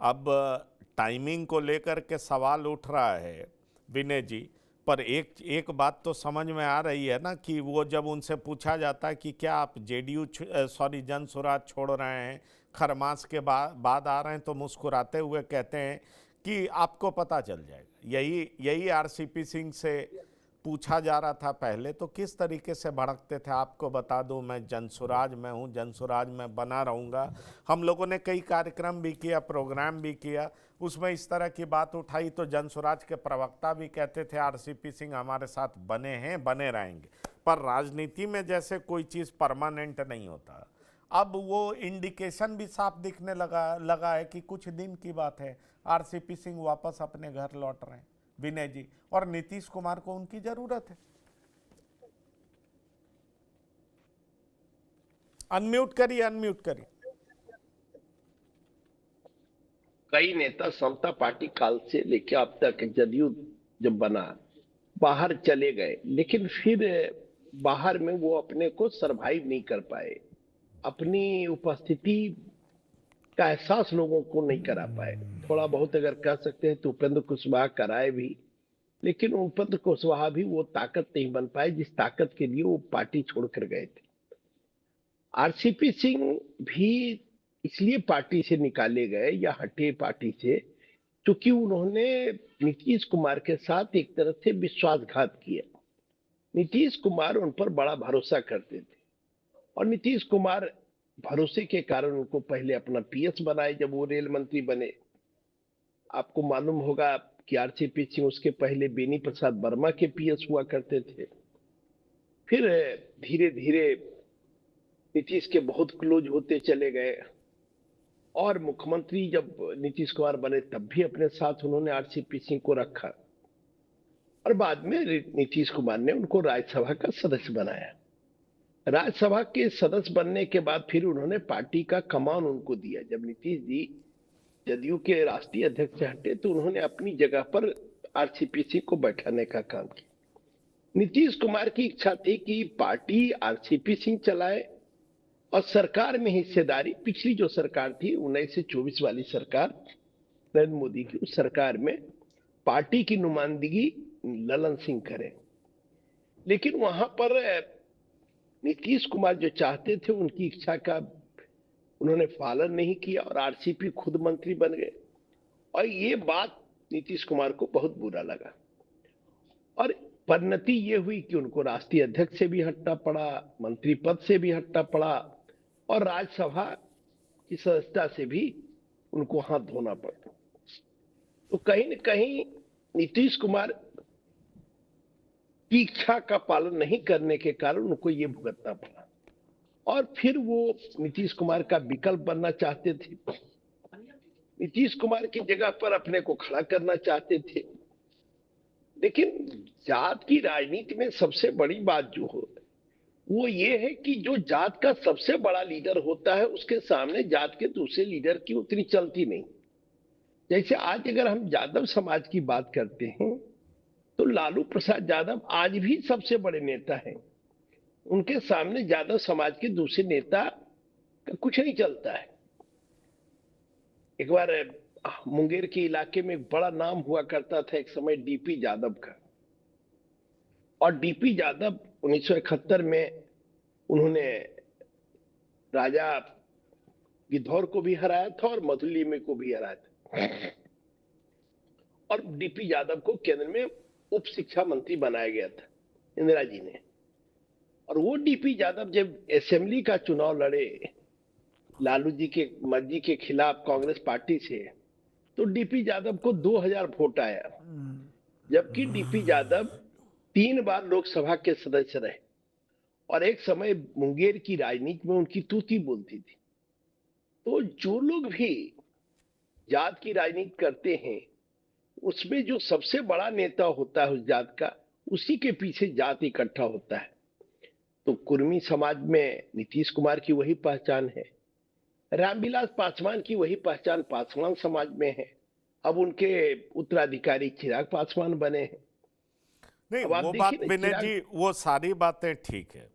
अब टाइमिंग को लेकर के सवाल उठ रहा है विनय जी, पर एक एक बात तो समझ में आ रही है ना कि वो जब उनसे पूछा जाता है कि क्या आप जेडीयू जन स्वराज छोड़ रहे हैं, खरमास के बाद आ रहे हैं, तो मुस्कुराते हुए कहते हैं कि आपको पता चल जाएगा। यही यही आरसीपी सिंह से पूछा जा रहा था पहले, तो किस तरीके से भड़कते थे। आपको बता दूं, मैं जनसुराज में हूं, जनसुराज में बना रहूंगा। हम लोगों ने कई कार्यक्रम भी किया, प्रोग्राम भी किया, उसमें इस तरह की बात उठाई तो जनसुराज के प्रवक्ता भी कहते थे आरसीपी सिंह हमारे साथ बने हैं, बने रहेंगे। पर राजनीति में जैसे कोई चीज़ परमानेंट नहीं होता, अब वो इंडिकेशन भी साफ दिखने लगा है कि कुछ दिन की बात है, आरसीपी सिंह वापस अपने घर लौट रहे हैं विनय जी, और नीतीश कुमार को उनकी जरूरत है। अनम्यूट करिए, अनम्यूट करिए। कई नेता समता पार्टी काल से लेकर अब तक जदयू जब बना बाहर चले गए, लेकिन फिर बाहर में वो अपने को सरवाइव नहीं कर पाए, अपनी उपस्थिति का एहसास लोगों को नहीं करा पाए। थोड़ा बहुत अगर कह सकते हैं तो उपेंद्र कुशवाहा कराए भी, लेकिन उपेंद्र कुशवाहा भी वो ताकत नहीं बन पाए जिस ताकत के लिए वो पार्टी छोड़कर गए थे। आरसीपी सिंह भी इसलिए पार्टी से निकाले गए या हटे पार्टी से क्योंकि उन्होंने नीतीश कुमार के साथ एक तरह से विश्वासघात किया। नीतीश कुमार उन पर बड़ा भरोसा करते थे और नीतीश कुमार भरोसे के कारण उनको पहले अपना पीएस बनाए जब वो रेल मंत्री बने। आपको मालूम होगा कि आरसीपी सिंह उसके पहले बेनी प्रसाद वर्मा के पीएस हुआ करते थे। फिर धीरे धीरे नीतीश के बहुत क्लोज होते चले गए और मुख्यमंत्री जब नीतीश कुमार बने तब भी अपने साथ उन्होंने आरसीपी सिंह को रखा और बाद में नीतीश कुमार ने उनको राज्यसभा का सदस्य बनाया। राज्यसभा के सदस्य बनने के बाद फिर उन्होंने पार्टी का कमान उनको दिया। जब नीतीश जी जदयू के राष्ट्रीय अध्यक्ष से हटे तो उन्होंने अपनी जगह पर आरसीपी सिंह को बैठाने का काम किया। नीतीश कुमार की इच्छा थी कि पार्टी आरसीपी सिंह चलाए और सरकार में हिस्सेदारी, पिछली जो सरकार थी 19 से 24 वाली सरकार नरेंद्र मोदी की, उस सरकार में पार्टी की नुमाइंदगी ललन सिंह करें। लेकिन वहां पर नीतीश कुमार जो चाहते थे उनकी इच्छा का उन्होंने पालन नहीं किया और आरसीपी खुद मंत्री बन गए और ये बात नीतीश कुमार को बहुत बुरा लगा और परिणति ये हुई कि उनको राष्ट्रीय अध्यक्ष से भी हटना पड़ा, मंत्री पद से भी हटना पड़ा और राज्यसभा की सदस्यता से भी उनको हाथ धोना पड़ा। तो कहीं न कहीं नीतीश कुमार की इच्छा का पालन नहीं करने के कारण उनको ये भुगतना पड़ा और फिर वो नीतीश कुमार का विकल्प बनना चाहते थे, नीतीश कुमार की जगह पर अपने को खड़ा करना चाहते थे। लेकिन जात की राजनीति में सबसे बड़ी बात जो हो वो ये है कि जो जात का सबसे बड़ा लीडर होता है उसके सामने जात के दूसरे लीडर की उतनी चलती नहीं। जैसे आज अगर हम यादव समाज की बात करते हैं तो लालू प्रसाद यादव आज भी सबसे बड़े नेता हैं, उनके सामने यादव समाज के दूसरे नेता का कुछ नहीं चलता है। एक बार मुंगेर के इलाके में एक बड़ा नाम हुआ करता था एक समय डीपी यादव का, और डीपी यादव 1971 में उन्होंने राजा गिद्धौर को भी हराया था और मधुलिमी को भी हराया था और डीपी यादव को केंद्र में उप शिक्षा मंत्री बनाया गया था इंदिरा जी ने। और वो डीपी यादव जब असेंबली का चुनाव लड़े लालू जी के मर्जी के खिलाफ कांग्रेस पार्टी से, तो डीपी यादव को 2000 वोट आया, जबकि डीपी यादव 3 बार लोकसभा के सदस्य रहे और एक समय मुंगेर की राजनीति में उनकी तूती बोलती थी। तो जो लोग भी जात की राजनीति करते हैं उसमें जो सबसे बड़ा नेता होता है उस जात का, उसी के पीछे जात इकट्ठा होता है। तो कुर्मी समाज में नीतीश कुमार की वही पहचान है, रामविलास पासवान की वही पहचान पासवान समाज में है। अब उनके उत्तराधिकारी चिराग पासवान बने हैं। नहीं, अब आप वो बात देखिए ना विनय जी, वो सारी बातें ठीक है,